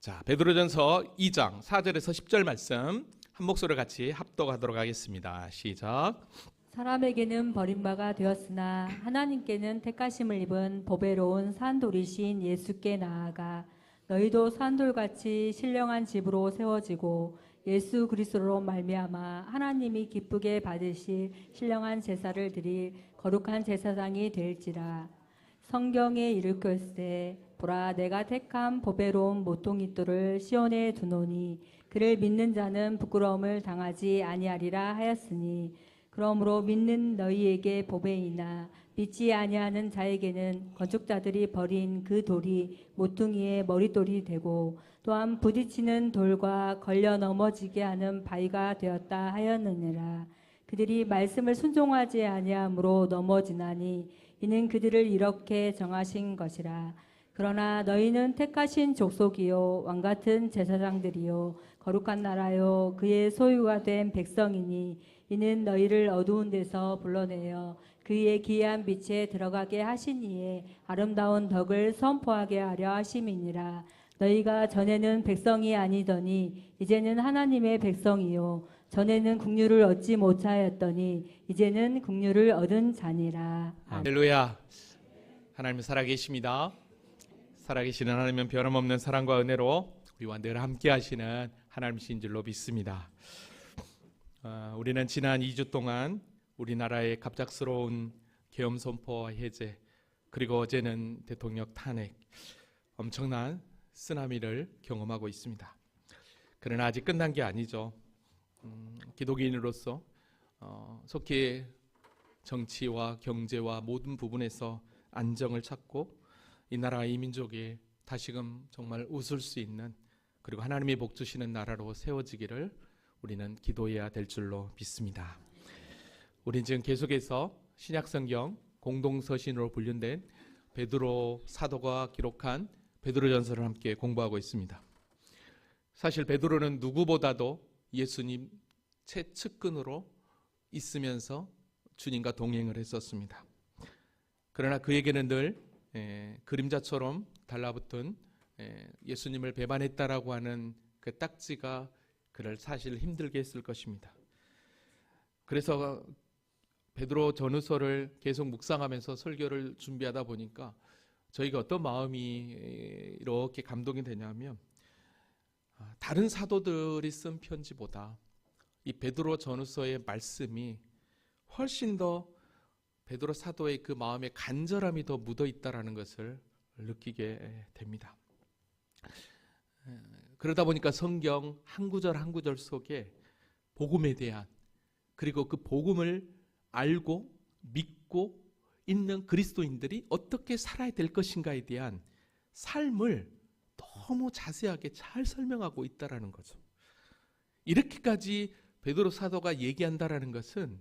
자, 베드로전서 2장 4절에서 10절 말씀 한 목소리로 같이 합독하도록 하겠습니다. 시작. 사람에게는 버림바가 되었으나 하나님께는 택하심을 입은 보배로운 산돌이신 예수께 나아가 너희도 산돌같이 신령한 집으로 세워지고 예수 그리스도로 말미암아 하나님이 기쁘게 받으실 신령한 제사를 드릴 거룩한 제사장이 될지라. 성경에 이르렀으되 보라 내가 택한 보배로운 모퉁이돌을 시온에 두노니 그를 믿는 자는 부끄러움을 당하지 아니하리라 하였으니 그러므로 믿는 너희에게 보배이나 믿지 아니하는 자에게는 건축자들이 버린 그 돌이 모퉁이의 머릿돌이 되고 또한 부딪히는 돌과 걸려 넘어지게 하는 바위가 되었다 하였느니라. 그들이 말씀을 순종하지 아니함으로 넘어지나니 이는 그들을 이렇게 정하신 것이라. 그러나 너희는 택하신 족속이요 왕같은 제사장들이요 거룩한 나라요 그의 소유가 된 백성이니 이는 너희를 어두운 데서 불러내어 그의 기이한 빛에 들어가게 하신 이의 아름다운 덕을 선포하게 하려 하심이니라. 너희가 전에는 백성이 아니더니 이제는 하나님의 백성이요 전에는 국류를 얻지 못하였더니 이제는 국류를 얻은 자니라. 할렐루야. 하나님 살아계십니다. 살아계시는 하나님은 변함없는 사랑과 은혜로 우리와 늘 함께 하시는 하나님이신 줄로 믿습니다. 우리는 지난 2주 동안 우리나라의 갑작스러운 계엄 선포와 해제, 그리고 어제는 대통령 탄핵, 엄청난 쓰나미를 경험하고 있습니다. 그러나 아직 끝난 게 아니죠. 기독인으로서 속히 정치와 경제와 모든 부분에서 안정을 찾고 이 나라 이 민족이 다시금 정말 웃을 수 있는, 그리고 하나님이 복 주시는 나라로 세워지기를 우리는 기도해야 될 줄로 믿습니다. 우린 지금 계속해서 신약성경 공동서신으로 분류된 베드로 사도가 기록한 베드로전서를 함께 공부하고 있습니다. 사실 베드로는 누구보다도 예수님 최측근으로 있으면서 주님과 동행을 했었습니다. 그러나 그에게는 늘 그림자처럼 달라붙은 예수님을 배반했다라고 하는 그 딱지가 그를 사실 힘들게 했을 것입니다. 그래서 베드로 전후서를 계속 묵상하면서 설교를 준비하다 보니까 저희가 어떤 마음이 이렇게 감동이 되냐면, 다른 사도들이 쓴 편지보다 이 베드로 전후서의 말씀이 훨씬 더 베드로 사도의 그 마음의 간절함이 더 묻어 있다라는 것을 느끼게 됩니다. 그러다 보니까 성경 한 구절 한 구절 속에 복음에 대한, 그리고 그 복음을 알고 믿고 있는 그리스도인들이 어떻게 살아야 될 것인가에 대한 삶을 너무 자세하게 잘 설명하고 있다라는 거죠. 이렇게까지 베드로 사도가 얘기한다라는 것은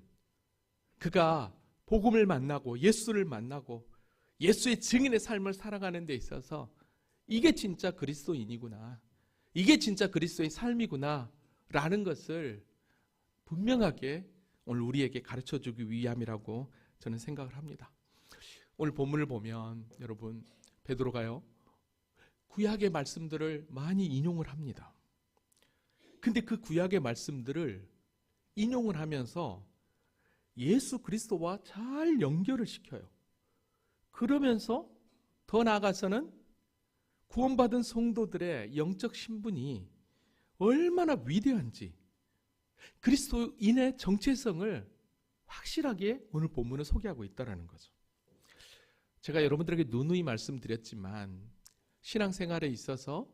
그가 복음을 만나고 예수를 만나고 예수의 증인의 삶을 살아가는 데 있어서 이게 진짜 그리스도인이구나, 이게 진짜 그리스도의 삶이구나 라는 것을 분명하게 오늘 우리에게 가르쳐주기 위함이라고 저는 생각을 합니다. 오늘 본문을 보면 여러분, 베드로가요 구약의 말씀들을 많이 인용을 합니다. 근데 그 구약의 말씀들을 인용을 하면서 예수 그리스도와 잘 연결을 시켜요. 그러면서 더 나아가서는 구원받은 성도들의 영적 신분이 얼마나 위대한지, 그리스도인의 정체성을 확실하게 오늘 본문은 소개하고 있다는 거죠. 제가 여러분들에게 누누이 말씀드렸지만 신앙생활에 있어서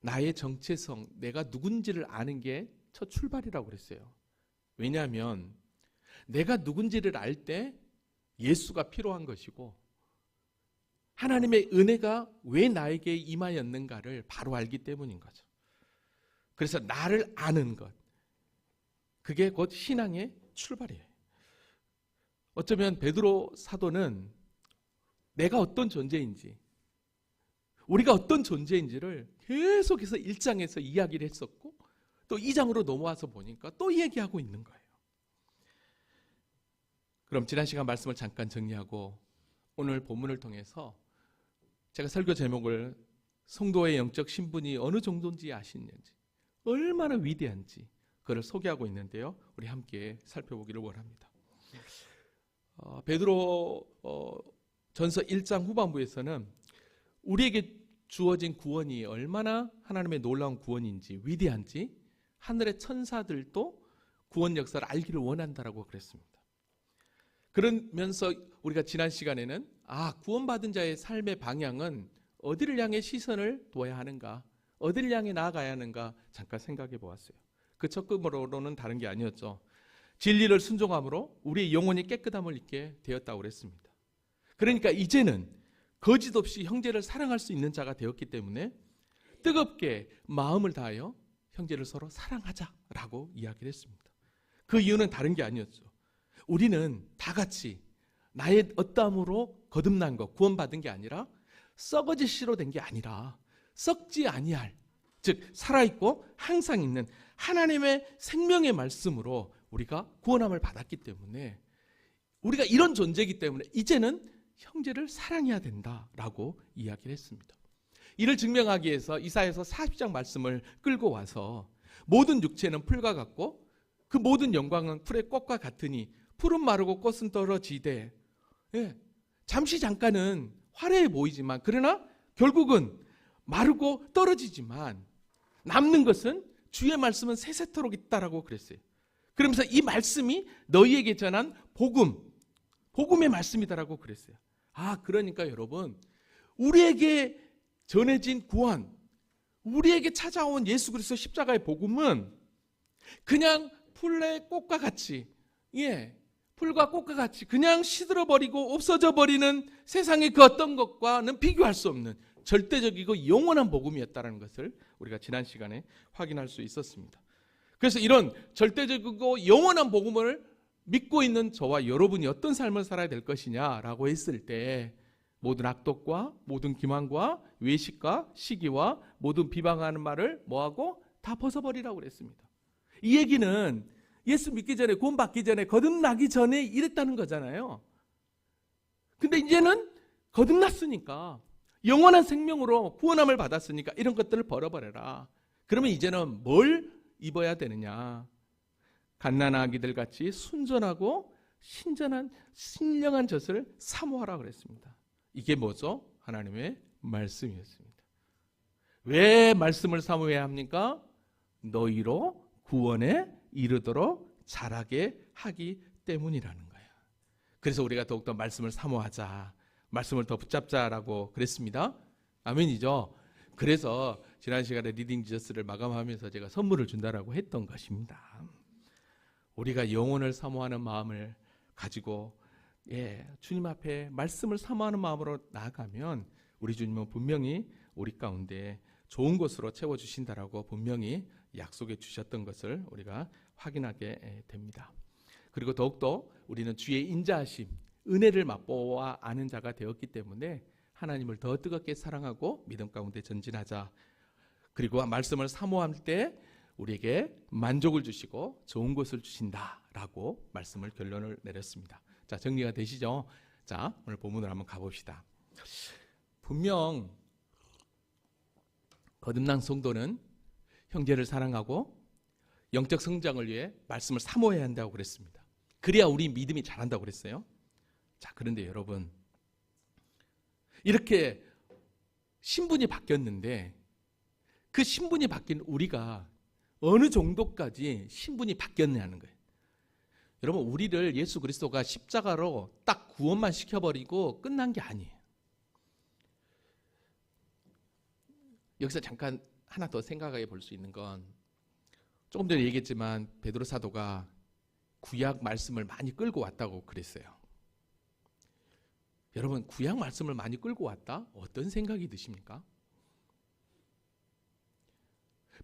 나의 정체성, 내가 누군지를 아는 게 첫 출발이라고 그랬어요. 왜냐하면 내가 누군지를 알 때 예수가 필요한 것이고 하나님의 은혜가 왜 나에게 임하였는가를 바로 알기 때문인 거죠. 그래서 나를 아는 것, 그게 곧 신앙의 출발이에요. 어쩌면 베드로 사도는 내가 어떤 존재인지, 우리가 어떤 존재인지를 계속해서 1장에서 이야기를 했었고 또 2장으로 넘어와서 보니까 또 얘기하고 있는 거예요. 그럼 지난 시간 말씀을 잠깐 정리하고 오늘 본문을 통해서 제가 설교 제목을 성도의 영적 신분이 어느 정도인지 아시는지, 얼마나 위대한지 그걸 소개하고 있는데요. 우리 함께 살펴보기를 원합니다. 베드로 전서 1장 후반부에서는 우리에게 주어진 구원이 얼마나 하나님의 놀라운 구원인지, 위대한지 하늘의 천사들도 구원 역사를 알기를 원한다라고 그랬습니다. 그러면서 우리가 지난 시간에는 구원받은 자의 삶의 방향은 어디를 향해 시선을 둬야 하는가, 어디를 향해 나아가야 하는가 잠깐 생각해 보았어요. 그 첫 근거로는 다른 게 아니었죠. 진리를 순종함으로 우리의 영혼이 깨끗함을 입게 되었다고 그랬습니다. 그러니까 이제는 거짓 없이 형제를 사랑할 수 있는 자가 되었기 때문에 뜨겁게 마음을 다하여 형제를 서로 사랑하자라고 이야기를 했습니다. 그 이유는 다른 게 아니었죠. 우리는 다 같이 나의 어떠함으로 거듭난 것, 구원받은 게 아니라 썩어질 씨로 된 게 아니라 썩지 아니할, 즉 살아있고 항상 있는 하나님의 생명의 말씀으로 우리가 구원함을 받았기 때문에, 우리가 이런 존재이기 때문에 이제는 형제를 사랑해야 된다라고 이야기를 했습니다. 이를 증명하기 위해서 이사야서 40장 말씀을 끌고 와서 모든 육체는 풀과 같고 그 모든 영광은 풀의 꽃과 같으니 풀은 마르고 꽃은 떨어지되, 잠시 잠깐은 화려해 보이지만 그러나 결국은 마르고 떨어지지만 남는 것은 주의 말씀은 세세토록 있다라고 그랬어요. 그러면서 이 말씀이 너희에게 전한 복음의 말씀이다라고 그랬어요. 그러니까 여러분, 우리에게 전해진 구원, 우리에게 찾아온 예수 그리스도 십자가의 복음은 그냥 풀의 꽃과 같이, 풀과 꽃과 같이 그냥 시들어버리고 없어져 버리는 세상의 그 어떤 것과는 비교할 수 없는 절대적이고 영원한 복음이었다는 것을 우리가 지난 시간에 확인할 수 있었습니다. 그래서 이런 절대적이고 영원한 복음을 믿고 있는 저와 여러분이 어떤 삶을 살아야 될 것이냐라고 했을 때, 모든 악독과 모든 기만과 외식과 시기와 모든 비방하는 말을 뭐하고 다 벗어버리라고 그랬습니다. 이 얘기는 예수 믿기 전에, 구원받기 전에, 거듭나기 전에 이랬다는 거잖아요. 근데 이제는 거듭났으니까, 영원한 생명으로 구원함을 받았으니까 이런 것들을 버려버려라. 그러면 이제는 뭘 입어야 되느냐? 갓난아기들 같이 순전하고 신령한 젖을 사모하라 그랬습니다. 이게 뭐죠? 하나님의 말씀이었습니다. 왜 말씀을 사모해야 합니까? 너희로 구원에 이르도록 자라게 하기 때문이라는 거예요. 그래서 우리가 더욱더 말씀을 사모하자, 말씀을 더 붙잡자라고 그랬습니다. 아멘이죠? 그래서 지난 시간에 리딩 지저스를 마감하면서 제가 선물을 준다라고 했던 것입니다. 우리가 영혼을 사모하는 마음을 가지고 주님 앞에 말씀을 사모하는 마음으로 나아가면 우리 주님은 분명히 우리 가운데 좋은 것으로 채워주신다라고 분명히 약속해 주셨던 것을 우리가 확인하게 됩니다. 그리고 더욱더 우리는 주의 인자하심, 은혜를 맛보아 아는 자가 되었기 때문에 하나님을 더 뜨겁게 사랑하고 믿음 가운데 전진하자. 그리고 말씀을 사모할 때 우리에게 만족을 주시고 좋은 것을 주신다라고 말씀을 결론을 내렸습니다. 자, 정리가 되시죠? 자, 오늘 본문으로 한번 가봅시다. 분명 거듭난 성도는 형제를 사랑하고 영적 성장을 위해 말씀을 사모해야 한다고 그랬습니다. 그래야 우리 믿음이 자란다고 그랬어요. 자, 그런데 여러분, 이렇게 신분이 바뀌었는데 그 신분이 바뀐 우리가 어느 정도까지 신분이 바뀌었냐는 거예요. 여러분, 우리를 예수 그리스도가 십자가로 딱 구원만 시켜버리고 끝난 게 아니에요. 여기서 잠깐 하나 더 생각해 볼 수 있는 건, 조금 전에 얘기했지만 베드로 사도가 구약 말씀을 많이 끌고 왔다고 그랬어요. 여러분, 구약 말씀을 많이 끌고 왔다? 어떤 생각이 드십니까?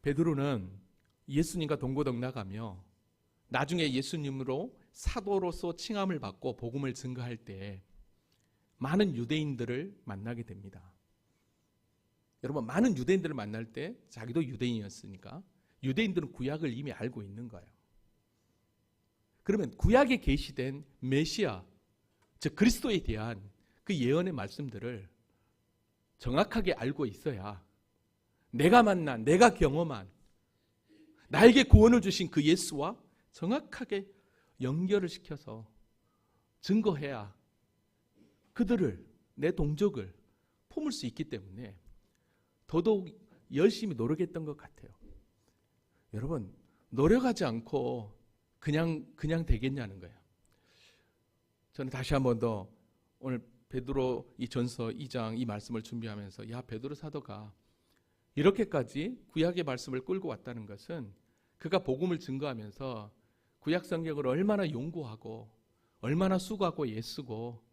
베드로는 예수님과 동고동락하며 나중에 예수님으로 사도로서 칭함을 받고 복음을 증거할 때 많은 유대인들을 만나게 됩니다. 여러분, 많은 유대인들을 만날 때 자기도 유대인이었으니까 유대인들은 구약을 이미 알고 있는 거예요. 그러면 구약에 계시된 메시아, 즉 그리스도에 대한 그 예언의 말씀들을 정확하게 알고 있어야 내가 만난, 내가 경험한, 나에게 구원을 주신 그 예수와 정확하게 연결을 시켜서 증거해야 그들을, 내 동족을 품을 수 있기 때문에 더더욱 열심히 노력했던 것 같아요. 여러분, 노력하지 않고 그냥 되겠냐는 거예요. 저는 다시 한 번 더 오늘 베드로 이 전서 2장 이 말씀을 준비하면서 베드로 사도가 이렇게까지 구약의 말씀을 끌고 왔다는 것은 그가 복음을 증거하면서 구약 성경을 얼마나 연구하고 얼마나 수고하고 애쓰고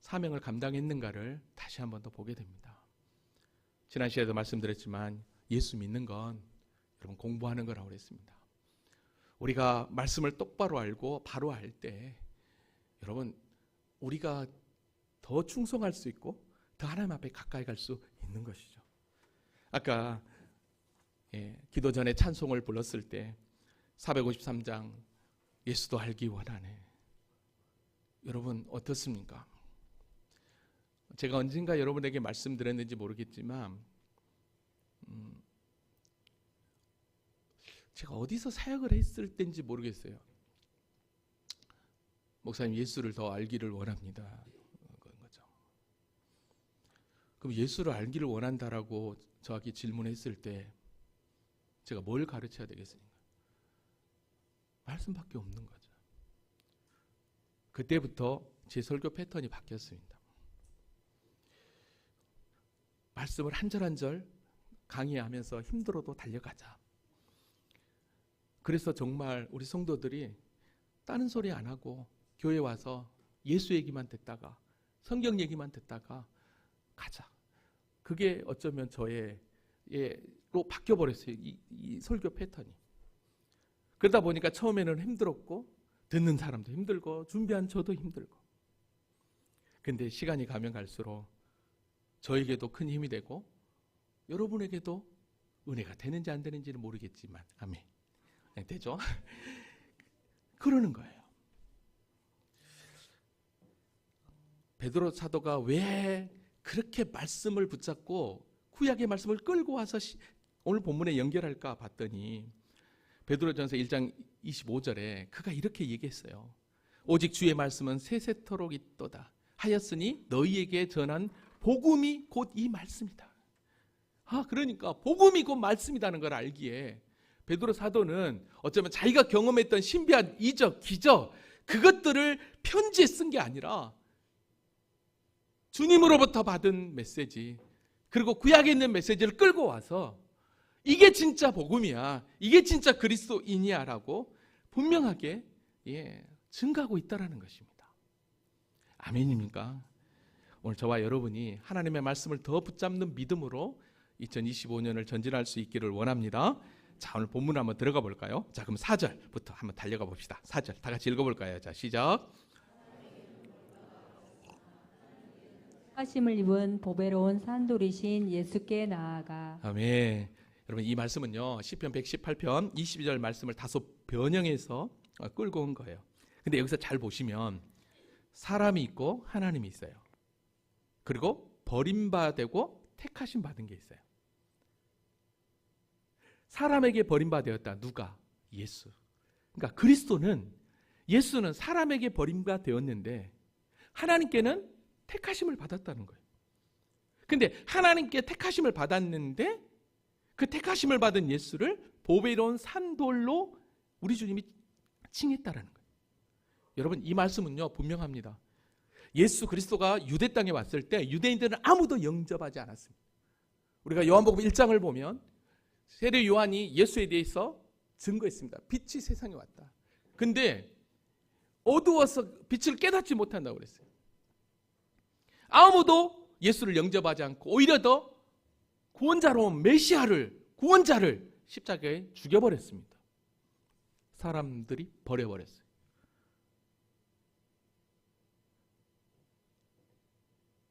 사명을 감당했는가를 다시 한 번 더 보게 됩니다. 지난 시간에도 말씀드렸지만 예수 믿는 건 여러분 공부하는 거라고 그랬습니다. 우리가 말씀을 똑바로 알고 바로 알 때 여러분 우리가 더 충성할 수 있고 더 하나님 앞에 가까이 갈 수 있는 것이죠. 아까 기도 전에 찬송을 불렀을 때 453장 예수도 알기 원하네. 여러분 어떻습니까? 제가 언젠가 여러분에게 말씀드렸는지 모르겠지만 제가 어디서 사역을 했을 때인지 모르겠어요. 목사님 예수를 더 알기를 원합니다. 그런 거죠. 그럼 예수를 알기를 원한다라고 저에게 질문했을 때 제가 뭘 가르쳐야 되겠습니까? 말씀밖에 없는 거죠. 그때부터 제 설교 패턴이 바뀌었습니다. 말씀을 한 절 한 절 강의하면서 힘들어도 달려가자. 그래서 정말 우리 성도들이 다른 소리 안 하고 교회 와서 예수 얘기만 듣다가 성경 얘기만 듣다가 가자. 그게 어쩌면 저의 로 바뀌어버렸어요. 이 설교 패턴이. 그러다 보니까 처음에는 힘들었고 듣는 사람도 힘들고 준비한 저도 힘들고. 근데 시간이 가면 갈수록 저에게도 큰 힘이 되고 여러분에게도 은혜가 되는지 안 되는지는 모르겠지만 아멘. 되죠? 그러는 거예요. 베드로 사도가 왜 그렇게 말씀을 붙잡고 구약의 말씀을 끌고 와서 오늘 본문에 연결할까 봤더니 베드로전서 1장 25절에 그가 이렇게 얘기했어요. 오직 주의 말씀은 세세토록 있도다 하였으니 너희에게 전한 복음이 곧 이 말씀이다. 그러니까 복음이 곧 말씀이라는 걸 알기에 베드로 사도는 어쩌면 자기가 경험했던 신비한 이적, 기적 그것들을 편지에 쓴 게 아니라 주님으로부터 받은 메시지 그리고 구약에 있는 메시지를 끌고 와서 이게 진짜 복음이야, 이게 진짜 그리스도인이야 라고 분명하게 증거하고 있다는 것입니다. 아멘입니까? 오늘 저와 여러분이 하나님의 말씀을 더 붙잡는 믿음으로 2025년을 전진할 수 있기를 원합니다. 자, 오늘 본문 한번 들어가 볼까요? 자, 그럼 4절부터 한번 달려가 봅시다. 4절 다 같이 읽어볼까요? 자, 시작. 택하심을 입은 보배로운 산돌이신 예수께 나아가. 아멘. 여러분 이 말씀은요 시편 118편 22절 말씀을 다소 변형해서 끌고 온 거예요. 근데 여기서 잘 보시면 사람이 있고 하나님이 있어요. 그리고 버림받고 택하심 받은 게 있어요. 사람에게 버림받았다. 누가? 예수. 그러니까 그리스도는, 예수는 사람에게 버림받았는데 하나님께는 택하심을 받았다는 거예요. 근데 하나님께 택하심을 받았는데 그 택하심을 받은 예수를 보배로운 산돌로 우리 주님이 칭했다라는 거예요. 여러분 이 말씀은요 분명합니다. 예수 그리스도가 유대 땅에 왔을 때 유대인들은 아무도 영접하지 않았습니다. 우리가 요한복음 1장을 보면 세례 요한이 예수에 대해서 증거했습니다. 빛이 세상에 왔다. 근데 어두워서 빛을 깨닫지 못한다고 그랬어요. 아무도 예수를 영접하지 않고 오히려 더 구원자로 메시아를, 구원자를 십자가에 죽여버렸습니다. 사람들이 버려버렸어요.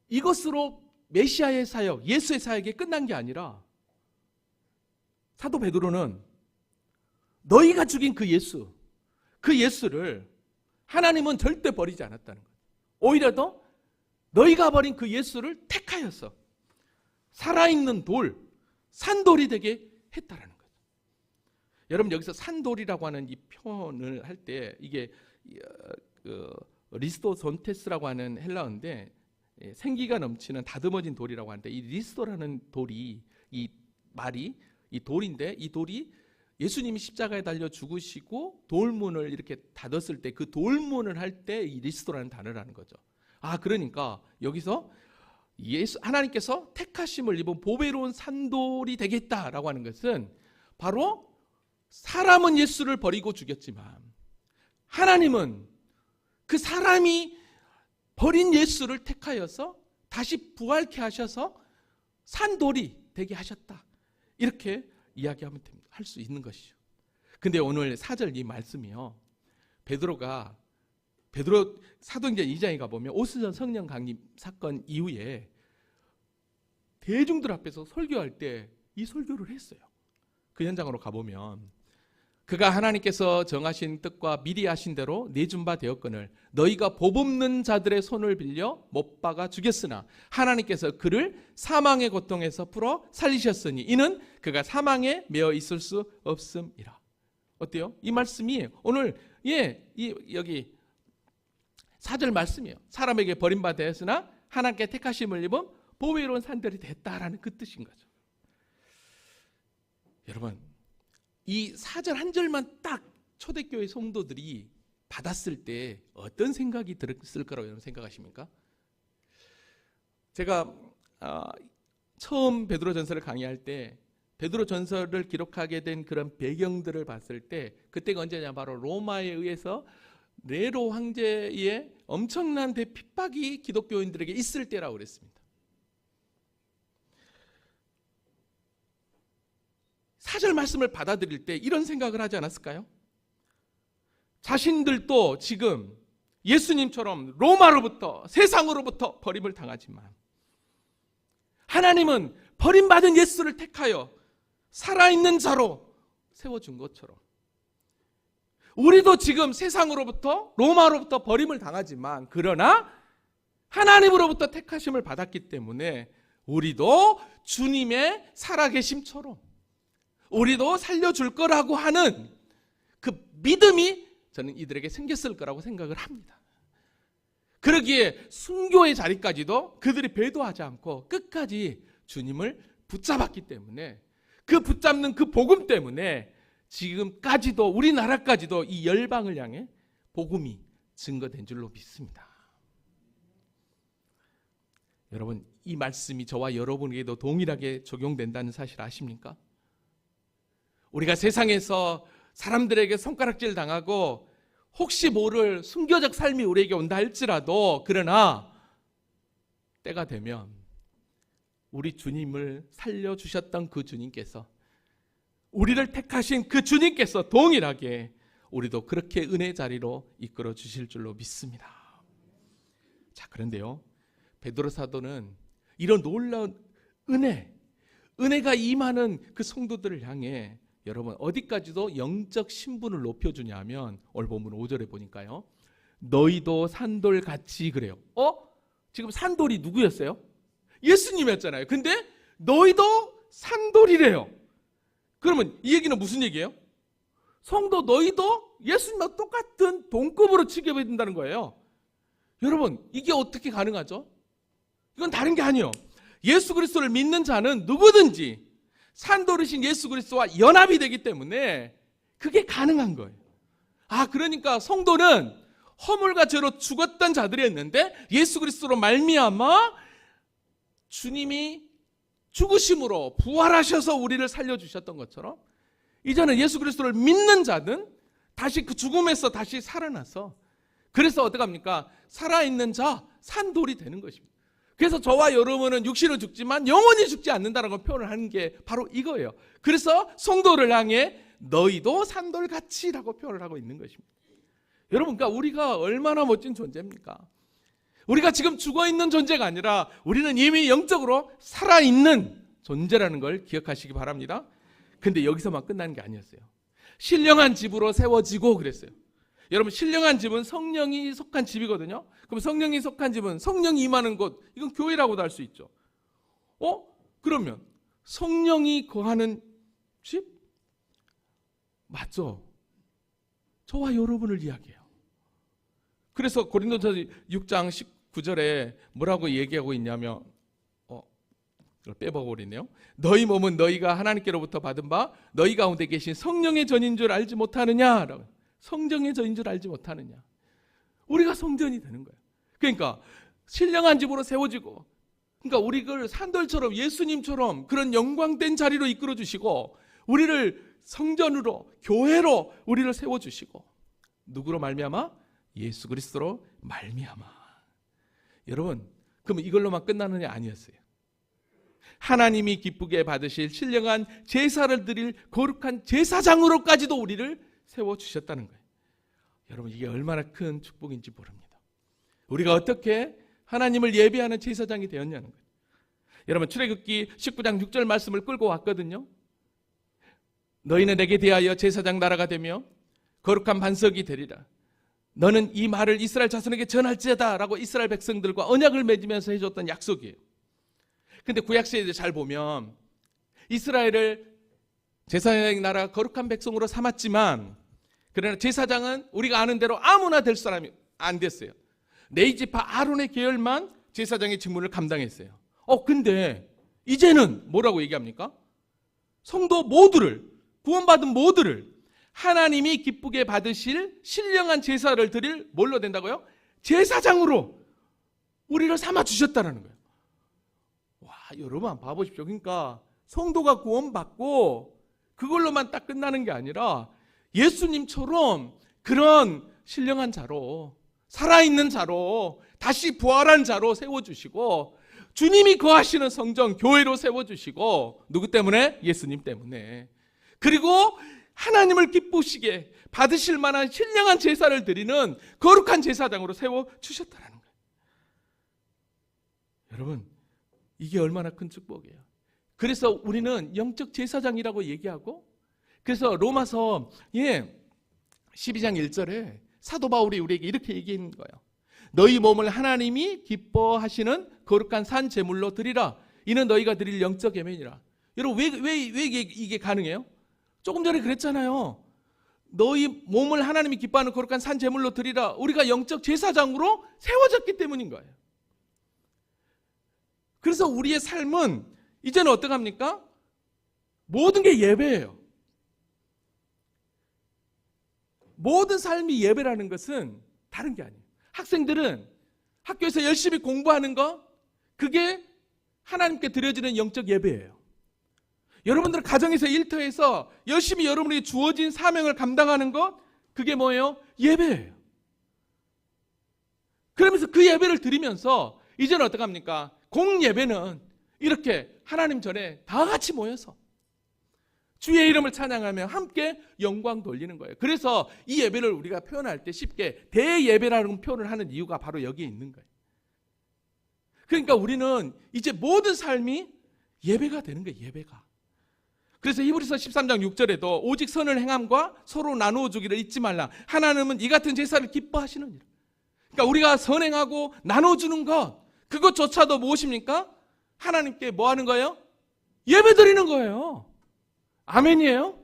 이것으로 메시아의 사역, 예수의 사역이 끝난 게 아니라 사도 베드로는 너희가 죽인 그 예수를 하나님은 절대 버리지 않았다는 거예요. 오히려 더 너희가 버린 그 예수를 택하여서 살아있는 돌, 산돌이 되게 했다라는 거죠. 여러분 여기서 산돌이라고 하는 이 표현을 할 때 이게 리스토존테스라고 하는 헬라어인데 생기가 넘치는 다듬어진 돌이라고 하는데 이 리스토라는 돌이 이 말이 이 돌인데 이 돌이 예수님이 십자가에 달려 죽으시고 돌문을 이렇게 닫았을 때 그 돌문을 할 때 이 리스토라는 단어라는 거죠. 아 그러니까 여기서 하나님께서 택하심을 입은 보배로운 산돌이 되겠다라고 하는 것은 바로 사람은 예수를 버리고 죽였지만 하나님은 그 사람이 버린 예수를 택하여서 다시 부활케 하셔서 산돌이 되게 하셨다. 이렇게 이야기하면 됩니다. 할 수 있는 것이죠. 근데 오늘 4절 이 말씀이요. 베드로 사도행전 2장에 가보면 오순절 성령 강림 사건 이후에 대중들 앞에서 설교할 때 이 설교를 했어요. 그 현장으로 가보면 그가 하나님께서 정하신 뜻과 미리 하신 대로 내준 바 되었거늘 너희가 복없는 자들의 손을 빌려 못 박아 죽였으나 하나님께서 그를 사망의 고통에서 풀어 살리셨으니 이는 그가 사망에 매어 있을 수 없음이라. 어때요? 이 말씀이 오늘 여기 4절 말씀이에요. 사람에게 버림받아 되었으나 하나님께 택하심을 입은 보배로운 산들이 됐다라는 그 뜻인 거죠. 여러분 이 4절 한 절만 딱 초대교회 성도들이 받았을 때 어떤 생각이 들었을 거라고 여러분 생각하십니까? 제가 처음 베드로전서를 강의할 때 베드로전서를 기록하게 된 그런 배경들을 봤을 때 그때가 언제냐 바로 로마에 의해서 네로 황제의 엄청난 핍박이 기독교인들에게 있을 때라고 그랬습니다. 4절 말씀을 받아들일 때 이런 생각을 하지 않았을까요? 자신들도 지금 예수님처럼 로마로부터 세상으로부터 버림을 당하지만 하나님은 버림받은 예수를 택하여 살아있는 자로 세워준 것처럼 우리도 지금 세상으로부터 로마로부터 버림을 당하지만 그러나 하나님으로부터 택하심을 받았기 때문에 우리도 주님의 살아계심처럼 우리도 살려줄 거라고 하는 그 믿음이 저는 이들에게 생겼을 거라고 생각을 합니다. 그러기에 순교의 자리까지도 그들이 배도하지 않고 끝까지 주님을 붙잡았기 때문에 그 붙잡는 그 복음 때문에 지금까지도 우리나라까지도 이 열방을 향해 복음이 증거된 줄로 믿습니다. 여러분 이 말씀이 저와 여러분에게도 동일하게 적용된다는 사실 아십니까? 우리가 세상에서 사람들에게 손가락질 당하고 혹시 모를 순교적 삶이 우리에게 온다 할지라도 그러나 때가 되면 우리 주님을 살려주셨던 그 주님께서 우리를 택하신 그 주님께서 동일하게 우리도 그렇게 은혜 자리로 이끌어 주실 줄로 믿습니다. 자 그런데요 베드로 사도는 이런 놀라운 은혜가 임하는 그 성도들을 향해 여러분 어디까지도 영적 신분을 높여주냐면 오늘 본문 5절에 보니까요 너희도 산돌같이 그래요. 지금 산돌이 누구였어요? 예수님이었잖아요. 근데 너희도 산돌이래요. 그러면 이 얘기는 무슨 얘기예요? 성도 너희도 예수님과 똑같은 동급으로 취급해준다는 거예요. 여러분 이게 어떻게 가능하죠? 이건 다른 게 아니에요. 예수 그리스도를 믿는 자는 누구든지 산돌이신 예수 그리스도와 연합이 되기 때문에 그게 가능한 거예요. 그러니까 성도는 허물과 죄로 죽었던 자들이었는데 예수 그리스도로 말미암아 주님이 죽으심으로 부활하셔서 우리를 살려주셨던 것처럼 이제는 예수 그리스도를 믿는 자는 다시 그 죽음에서 다시 살아나서 그래서 어떡합니까? 살아있는 자 산돌이 되는 것입니다. 그래서 저와 여러분은 육신은 죽지만 영원히 죽지 않는다는 걸 표현을 하는 게 바로 이거예요. 그래서 성도를 향해 너희도 산돌같이라고 표현을 하고 있는 것입니다. 여러분 그러니까 우리가 얼마나 멋진 존재입니까? 우리가 지금 죽어있는 존재가 아니라 우리는 이미 영적으로 살아있는 존재라는 걸 기억하시기 바랍니다. 근데 여기서만 끝나는 게 아니었어요. 신령한 집으로 세워지고 그랬어요. 여러분 신령한 집은 성령이 속한 집이거든요. 그럼 성령이 속한 집은 성령이 임하는 곳 이건 교회라고도 할 수 있죠. 그러면 성령이 거하는 집? 맞죠? 저와 여러분을 이야기해요. 그래서 고린도서 6장 19절에 뭐라고 얘기하고 있냐면 이걸 빼버리네요. 너희 몸은 너희가 하나님께로부터 받은 바 너희 가운데 계신 성령의 전인 줄 알지 못하느냐? 성령의 전인 줄 알지 못하느냐? 우리가 성전이 되는 거예요. 그러니까 신령한 집으로 세워지고, 그러니까 우리를 산돌처럼 예수님처럼 그런 영광된 자리로 이끌어 주시고, 우리를 성전으로, 교회로 우리를 세워 주시고, 누구로 말미암아? 예수 그리스도로 말미암아. 여러분, 그럼 이걸로만 끝나느냐? 아니었어요. 하나님이 기쁘게 받으실 신령한 제사를 드릴 거룩한 제사장으로까지도 우리를 세워 주셨다는 거예요. 여러분, 이게 얼마나 큰 축복인지 모릅니다. 우리가 어떻게 하나님을 예배하는 제사장이 되었냐는 거예요. 여러분, 출애굽기 19장 6절 말씀을 끌고 왔거든요. 너희는 내게 대하여 제사장 나라가 되며 거룩한 반석이 되리라. 너는 이 말을 이스라엘 자손에게 전할지어다 라고 이스라엘 백성들과 언약을 맺으면서 해줬던 약속이에요. 근데 구약시대에 잘 보면 이스라엘을 제사장 나라 거룩한 백성으로 삼았지만, 그러나 제사장은 우리가 아는 대로 아무나 될 사람이 안 됐어요. 레위지파 아론의 계열만 제사장의 직무를 감당했어요. 근데 이제는 뭐라고 얘기합니까? 성도 모두를, 구원받은 모두를 하나님이 기쁘게 받으실 신령한 제사를 드릴 뭘로 된다고요? 제사장으로 우리를 삼아 주셨다는 거예요. 와, 여러분 한번 봐보십시오. 그러니까 성도가 구원받고 그걸로만 딱 끝나는 게 아니라 예수님처럼 그런 신령한 자로, 살아있는 자로, 다시 부활한 자로 세워주시고, 주님이 거하시는 성전, 교회로 세워주시고, 누구 때문에? 예수님 때문에. 그리고 하나님을 기쁘시게 받으실 만한 신령한 제사를 드리는 거룩한 제사장으로 세워주셨다는 거예요. 여러분, 이게 얼마나 큰 축복이에요. 그래서 우리는 영적 제사장이라고 얘기하고, 그래서 로마서 12장 1절에 사도 바울이 우리에게 이렇게 얘기하는 거예요. 너희 몸을 하나님이 기뻐하시는 거룩한 산 제물로 드리라. 이는 너희가 드릴 영적 예배니라. 여러분, 왜 이게 가능해요? 조금 전에 그랬잖아요. 너희 몸을 하나님이 기뻐하는 거룩한 산 제물로 드리라. 우리가 영적 제사장으로 세워졌기 때문인 거예요. 그래서 우리의 삶은 이제는 어떡합니까? 모든 게 예배예요. 모든 삶이 예배라는 것은 다른 게 아니에요. 학생들은 학교에서 열심히 공부하는 거, 그게 하나님께 드려지는 영적 예배예요. 여러분들은 가정에서 일터에서 열심히 여러분에게 주어진 사명을 감당하는 것, 그게 뭐예요? 예배예요. 그러면서 그 예배를 드리면서 이제는 어떡합니까? 공예배는 이렇게 하나님 전에 다 같이 모여서 주의 이름을 찬양하며 함께 영광 돌리는 거예요. 그래서 이 예배를 우리가 표현할 때 쉽게 대예배라는 표현을 하는 이유가 바로 여기에 있는 거예요. 그러니까 우리는 이제 모든 삶이 예배가 되는 거예요. 예배가. 그래서 히브리서 13장 6절에도 오직 선을 행함과 서로 나누어 주기를 잊지 말라. 하나님은 이 같은 제사를 기뻐하시느니라. 그러니까 우리가 선행하고 나눠주는 것, 그것조차도 무엇입니까? 하나님께 뭐 하는 거예요? 예배 드리는 거예요. 아멘이에요?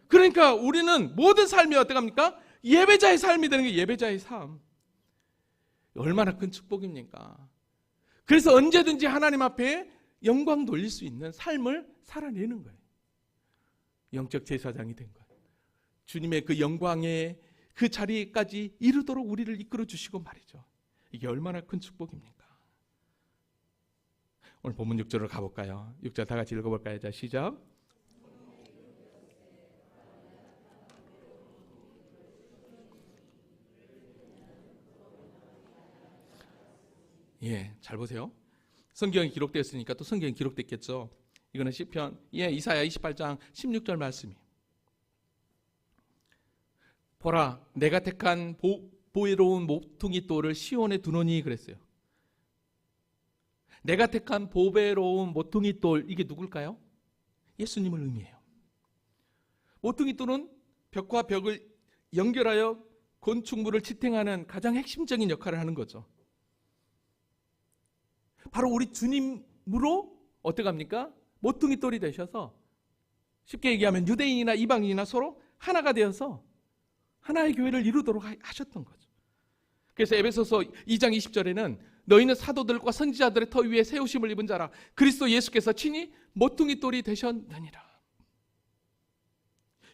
그러니까 우리는 모든 삶이 어떡합니까? 예배자의 삶이 되는 게 예배자의 삶. 얼마나 큰 축복입니까? 그래서 언제든지 하나님 앞에 영광 돌릴 수 있는 삶을 살아내는 거예요. 영적 제사장이 된 거예요. 주님의 그 영광의 그 자리까지 이르도록 우리를 이끌어 주시고 말이죠. 이게 얼마나 큰 축복입니까? 오늘 본문 6절로 가볼까요? 6절 다 같이 읽어볼까요? 자, 시작. 잘 보세요. 성경이 기록되었으니까 또 성경이 기록됐겠죠. 이거는 시편, 이사야 28장 16절 말씀이에요. 보라, 내가 택한 보배로운 모퉁이 돌을 시온에 두노니 그랬어요. 내가 택한 보배로운 모퉁이 돌, 이게 누굴까요? 예수님을 의미해요. 모퉁이 돌은 벽과 벽을 연결하여 건축물을 지탱하는 가장 핵심적인 역할을 하는 거죠. 바로 우리 주님으로 어떻게 합니까? 모퉁이 돌이 되셔서 쉽게 얘기하면 유대인이나 이방인이나 서로 하나가 되어서 하나의 교회를 이루도록 하셨던 거죠. 그래서 에베소서 2장 20절에는 너희는 사도들과 선지자들의 터 위에 세우심을 입은 자라 그리스도 예수께서 친히 모퉁이 돌이 되셨느니라.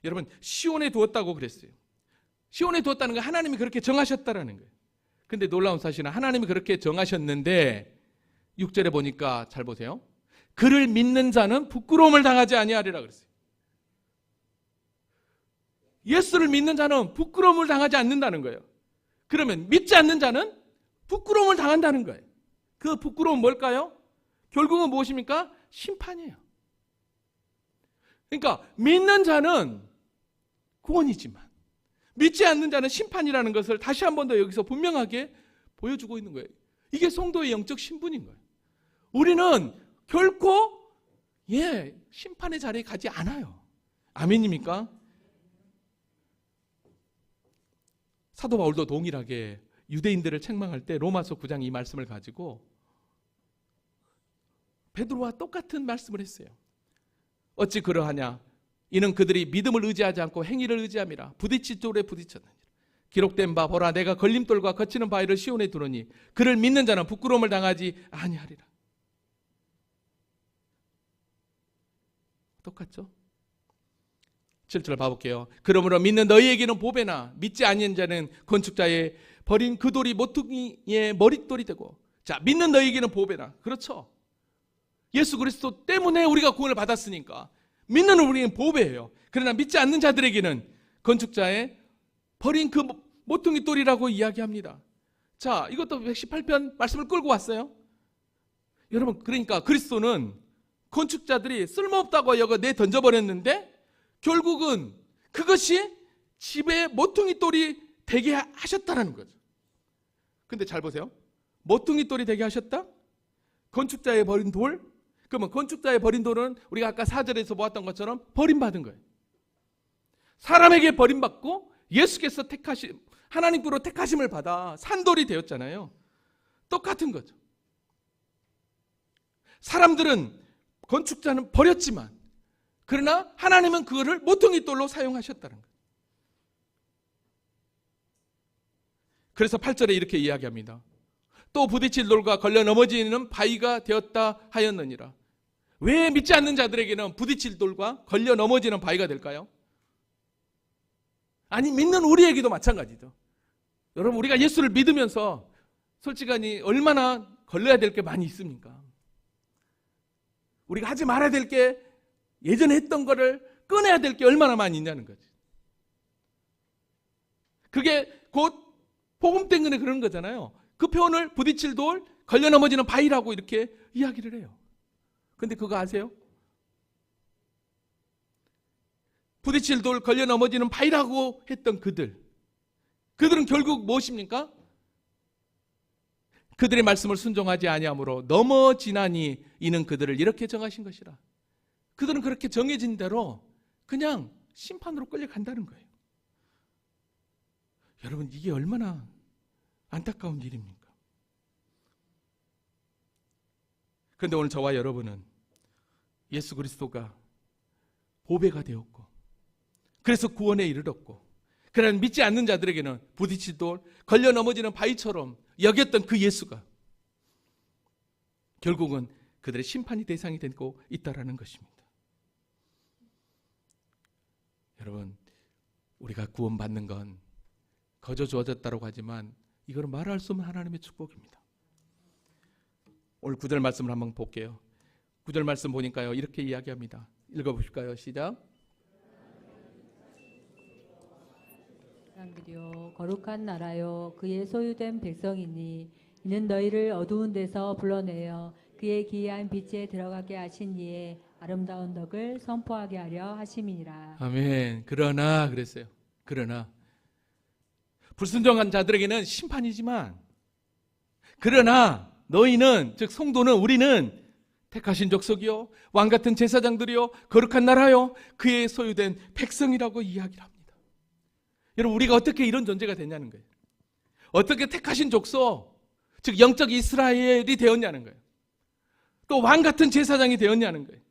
여러분, 시온에 두었다고 그랬어요. 시온에 두었다는 건 하나님이 그렇게 정하셨다라는 거예요. 근데 놀라운 사실은 하나님이 그렇게 정하셨는데 6절에 보니까 잘 보세요. 그를 믿는 자는 부끄러움을 당하지 아니하리라 그랬어요. 예수를 믿는 자는 부끄러움을 당하지 않는다는 거예요. 그러면 믿지 않는 자는 부끄러움을 당한다는 거예요. 그 부끄러움은 뭘까요? 결국은 무엇입니까? 심판이에요. 그러니까 믿는 자는 구원이지만 믿지 않는 자는 심판이라는 것을 다시 한 번 더 여기서 분명하게 보여주고 있는 거예요. 이게 성도의 영적 신분인 거예요. 우리는 결코 심판의 자리에 가지 않아요. 아멘입니까? 사도 바울도 동일하게 유대인들을 책망할 때 로마서 9장 이 말씀을 가지고 베드로와 똑같은 말씀을 했어요. 어찌 그러하냐? 이는 그들이 믿음을 의지하지 않고 행위를 의지함이라 부딪힐 돌에 부딪혔느니라. 기록된 바 보라 내가 걸림돌과 거치는 바위를 시온에 두르니 그를 믿는 자는 부끄러움을 당하지 아니하리라. 똑같죠? 7절 봐볼게요. 그러므로 믿는 너희에게는 보배나 믿지 아니한 자는 건축자의 버린 그 돌이 모퉁이의 머릿돌이 되고. 자, 믿는 너희에게는 보배나. 그렇죠? 예수 그리스도 때문에 우리가 구원을 받았으니까 믿는 우리는 보배예요. 그러나 믿지 않는 자들에게는 건축자의 버린 그 모퉁이 돌이라고 이야기합니다. 자, 이것도 118편 말씀을 끌고 왔어요. 여러분, 그러니까 그리스도는 건축자들이 쓸모없다고 여겨 내던져버렸는데 결국은 그것이 집에 모퉁이 돌이 되게 하셨다는 거죠. 근데 잘 보세요. 모퉁이 돌이 되게 하셨다? 건축자의 버린 돌? 그러면 건축자의 버린 돌은 우리가 아까 4절에서 보았던 것처럼 버림받은 거예요. 사람에게 버림받고 예수께서 하나님께로 택하심을 받아 산돌이 되었잖아요. 똑같은 거죠. 사람들은 건축자는 버렸지만 그러나 하나님은 그거를 모퉁이 돌로 사용하셨다는 거예요. 그래서 8절에 이렇게 이야기합니다. 또 부딪힐 돌과 걸려 넘어지는 바위가 되었다 하였느니라. 왜 믿지 않는 자들에게는 부딪힐 돌과 걸려 넘어지는 바위가 될까요? 아니, 믿는 우리에게도 마찬가지죠. 여러분, 우리가 예수를 믿으면서 솔직하니 얼마나 걸려야 될 게 많이 있습니까? 우리가 하지 말아야 될 게 예전에 했던 거를 꺼내야 될 게 얼마나 많이 있냐는 거지. 그게 곧 복음 때문에 그런 거잖아요. 그 표현을 부딪힐 돌, 걸려 넘어지는 바위라고 이렇게 이야기를 해요. 근데 그거 아세요? 부딪힐 돌, 걸려 넘어지는 바위라고 했던 그들은 결국 무엇입니까? 그들의 말씀을 순종하지 아니하므로 넘어지나니 이는 그들을 이렇게 정하신 것이라. 그들은 그렇게 정해진 대로 그냥 심판으로 끌려간다는 거예요. 여러분, 이게 얼마나 안타까운 일입니까? 그런데 오늘 저와 여러분은 예수 그리스도가 보배가 되었고 그래서 구원에 이르렀고 그러나 믿지 않는 자들에게는 부딪힐 돌, 걸려 넘어지는 바위처럼 여겼던 그 예수가 결국은 그들의 심판의 대상이 되고 있다라는 것입니다. 여러분, 우리가 구원받는 건 거저 주어졌다고 하지만 이거는 말할 수 없는 하나님의 축복입니다. 오늘 9절 말씀을 한번 볼게요. 9절 말씀 보니까요, 이렇게 이야기합니다. 읽어보실까요? 시작. 사람들이요 거룩한 나라요 그의 소유된 백성이니 이는 너희를 어두운 데서 불러내어 그의 기이한 빛에 들어가게 하신 이의 아름다운 덕을 선포하게 하려 하심이니라. 아멘. 그러나 그랬어요. 그러나 불순종한 자들에게는 심판이지만 그러나 너희는 즉 성도는 우리는 택하신 족속이요 왕같은 제사장들이요 거룩한 나라요 그의 소유된 백성이라고 이야기를 합니다. 여러분, 우리가 어떻게 이런 존재가 됐냐는 거예요. 어떻게 택하신 족속 즉 영적 이스라엘이 되었냐는 거예요. 또 왕같은 제사장이 되었냐는 거예요.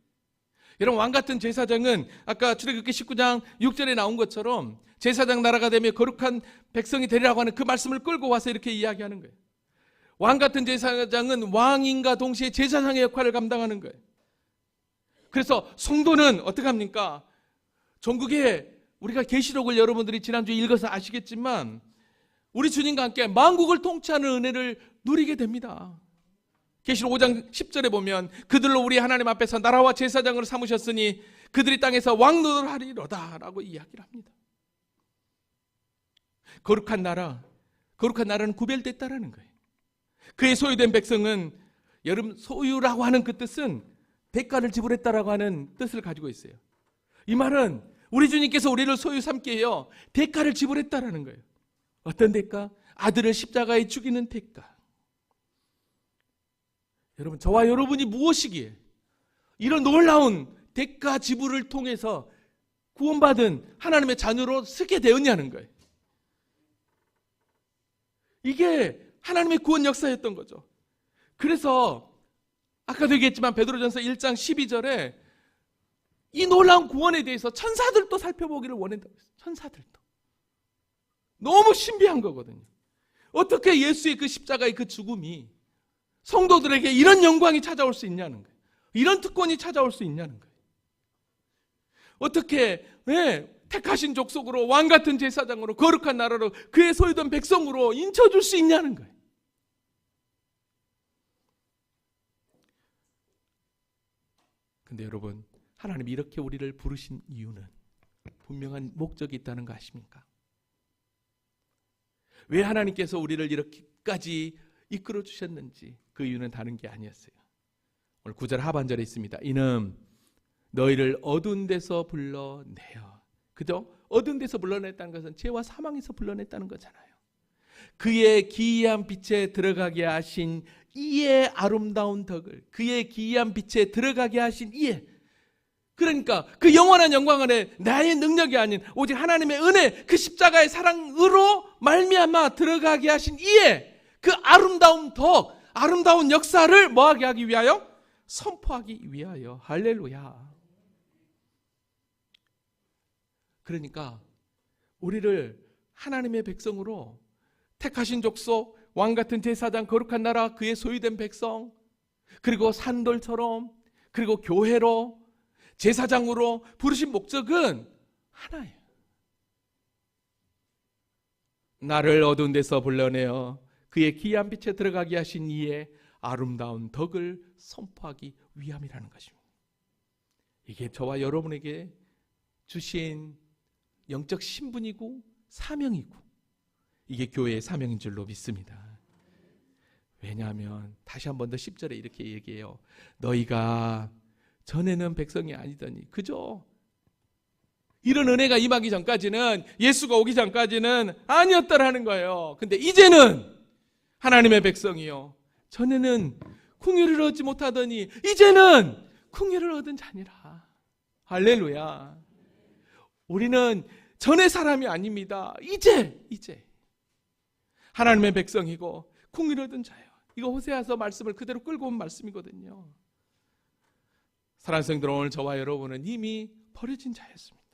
여러분, 왕같은 제사장은 아까 출애굽기 19장 6절에 나온 것처럼 제사장 나라가 되며 거룩한 백성이 되리라고 하는 그 말씀을 끌고 와서 이렇게 이야기하는 거예요. 왕같은 제사장은 왕인과 동시에 제사장의 역할을 감당하는 거예요. 그래서 성도는 어떻게 합니까? 전국에 우리가 계시록을 여러분들이 지난주에 읽어서 아시겠지만 우리 주님과 함께 만국을 통치하는 은혜를 누리게 됩니다. 계시록 5장 10절에 보면 그들로 우리 하나님 앞에서 나라와 제사장으로 삼으셨으니 그들이 땅에서 왕노를 하리로다 라고 이야기를 합니다. 거룩한 나라는 구별됐다라는 거예요. 그의 소유된 백성은, 여러분, 소유라고 하는 그 뜻은 대가를 지불했다라고 하는 뜻을 가지고 있어요. 이 말은 우리 주님께서 우리를 소유 삼게 해요. 대가를 지불했다라는 거예요. 어떤 대가? 아들을 십자가에 죽이는 대가. 여러분, 저와 여러분이 무엇이기에 이런 놀라운 대가 지불을 통해서 구원받은 하나님의 자녀로 쓰게 되었냐는 거예요. 이게 하나님의 구원 역사였던 거죠. 그래서 아까도 얘기했지만 베드로전서 1장 12절에 이 놀라운 구원에 대해서 천사들도 살펴보기를 원한다고 했어요. 천사들도. 너무 신비한 거거든요. 어떻게 예수의 그 십자가의 그 죽음이 성도들에게 이런 영광이 찾아올 수 있냐는 거예요. 이런 특권이 찾아올 수 있냐는 거예요. 어떻게 택하신 족속으로 왕같은 제사장으로 거룩한 나라로 그의 소유된 백성으로 인쳐줄 수 있냐는 거예요. 근데 여러분, 하나님이 이렇게 우리를 부르신 이유는 분명한 목적이 있다는 거 아십니까? 왜 하나님께서 우리를 이렇게까지 이끌어 주셨는지 그 이유는 다른 게 아니었어요. 오늘 9절 하반절에 있습니다. 이는 너희를 어두운 데서 불러내어. 그죠? 어두운 데서 불러냈다는 것은 죄와 사망에서 불러냈다는 거잖아요. 그의 기이한 빛에 들어가게 하신 이의 아름다운 덕을, 그의 기이한 빛에 들어가게 하신 이의, 그러니까 그 영원한 영광 안에 나의 능력이 아닌 오직 하나님의 은혜, 그 십자가의 사랑으로 말미암아 들어가게 하신 이의 그 아름다운 덕, 아름다운 역사를 뭐하게 하기 위하여? 선포하기 위하여. 할렐루야. 그러니까 우리를 하나님의 백성으로 택하신 족속, 왕같은 제사장, 거룩한 나라, 그의 소유된 백성, 그리고 산돌처럼, 그리고 교회로, 제사장으로 부르신 목적은 하나예요. 나를 어두운 데서 불러내어 그의 기이한 빛에 들어가게 하신 이의 아름다운 덕을 선포하기 위함이라는 것입니다. 이게 저와 여러분에게 주신 영적 신분이고 사명이고, 이게 교회의 사명인 줄로 믿습니다. 왜냐하면 다시 한 번 더 10절에 이렇게 얘기해요. 너희가 전에는 백성이 아니더니, 그죠? 이런 은혜가 임하기 전까지는, 예수가 오기 전까지는 아니었다라는 거예요. 근데 이제는 하나님의 백성이요, 전에는 긍휼을 얻지 못하더니 이제는 긍휼을 얻은 자니라. 할렐루야. 우리는 전의 사람이 아닙니다. 이제 하나님의 백성이고 긍휼을 얻은 자예요. 이거 호세아서 말씀을 그대로 끌고 온 말씀이거든요. 사랑하는 성도들, 오늘 저와 여러분은 이미 버려진 자였습니다.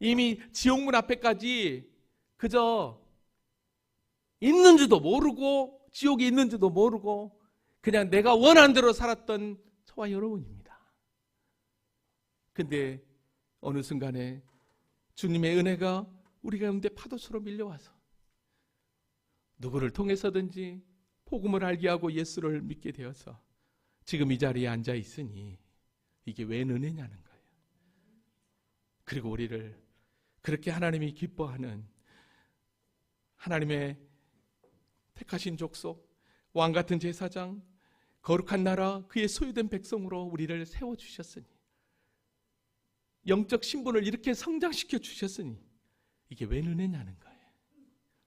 이미 지옥문 앞에까지 그저 있는지도 모르고, 지옥이 있는지도 모르고 그냥 내가 원하는 대로 살았던 저와 여러분입니다. 근데 어느 순간에 주님의 은혜가 우리 가운데 파도처럼 밀려와서 누구를 통해서든지 복음을 알게 하고 예수를 믿게 되어서 지금 이 자리에 앉아 있으니 이게 웬 은혜냐는 거예요. 그리고 우리를 그렇게 하나님이 기뻐하는 하나님의 택하신 족속, 왕같은 제사장, 거룩한 나라, 그의 소유된 백성으로 우리를 세워주셨으니, 영적 신분을 이렇게 성장시켜 주셨으니 이게 웬 은혜냐는 거예요.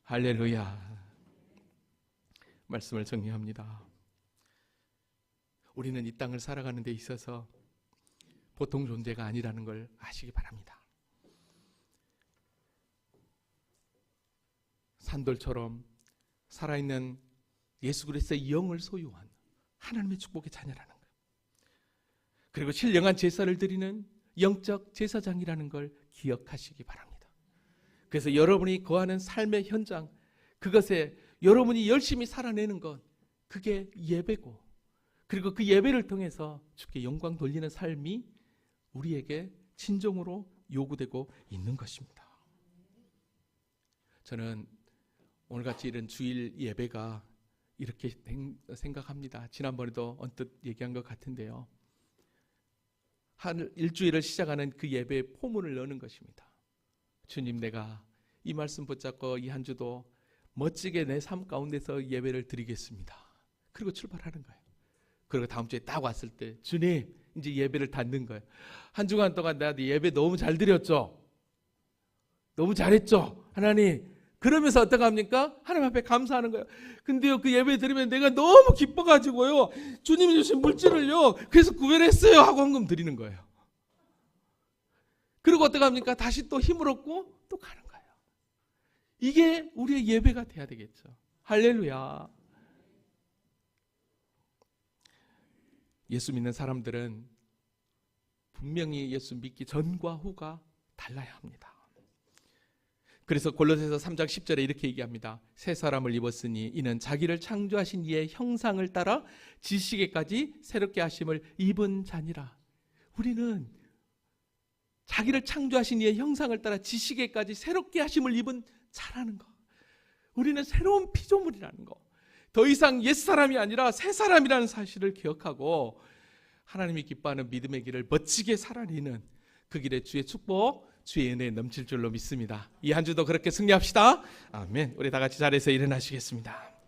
할렐루야. 말씀을 정리합니다. 우리는 이 땅을 살아가는 데 있어서 보통 존재가 아니라는 걸 아시기 바랍니다. 산돌처럼 살아있는 예수 그리스도의 영을 소유한 하나님의 축복의 자녀라는 거예요. 그리고 신령한 제사를 드리는 영적 제사장이라는 걸 기억하시기 바랍니다. 그래서 여러분이 거하는 삶의 현장, 그것에 여러분이 열심히 살아내는 것, 그게 예배고, 그리고 그 예배를 통해서 주께 영광 돌리는 삶이 우리에게 진정으로 요구되고 있는 것입니다. 저는 오늘같이 이런 주일 예배가 이렇게 생각합니다. 지난번에도 언뜻 얘기한 것 같은데요. 한 일주일을 시작하는 그 예배에 포문을 여는 것입니다. 주님, 내가 이 말씀 붙잡고 이 한 주도 멋지게 내 삶 가운데서 예배를 드리겠습니다. 그리고 출발하는 거예요. 그리고 다음 주에 딱 왔을 때 주님, 이제 예배를 닫는 거예요. 한 주간 동안 내가 예배 너무 잘 드렸죠? 너무 잘했죠? 하나님. 그러면서 어떻게 합니까? 하나님 앞에 감사하는 거예요. 근데요, 그 예배 드리면 내가 너무 기뻐가지고요, 주님이 주신 물질을요, 그래서 구별했어요 하고 헌금 드리는 거예요. 그리고 어떻게 합니까? 다시 또 힘을 얻고 또 가는 거예요. 이게 우리의 예배가 돼야 되겠죠. 할렐루야. 예수 믿는 사람들은 분명히 예수 믿기 전과 후가 달라야 합니다. 그래서 골로새서 3장 10절에 이렇게 얘기합니다. 새 사람을 입었으니 이는 자기를 창조하신 이의 형상을 따라 지식에까지 새롭게 하심을 입은 자니라. 우리는 자기를 창조하신 이의 형상을 따라 지식에까지 새롭게 하심을 입은 자라는 거. 우리는 새로운 피조물이라는 거. 더 이상 옛사람이 아니라 새사람이라는 사실을 기억하고 하나님이 기뻐하는 믿음의 길을 멋지게 살아내는 그 길에 주의 축복, 주의 은혜에 넘칠 줄로 믿습니다. 이 한 주도 그렇게 승리합시다. 아멘. 우리 다 같이 자리에서 일어나시겠습니다.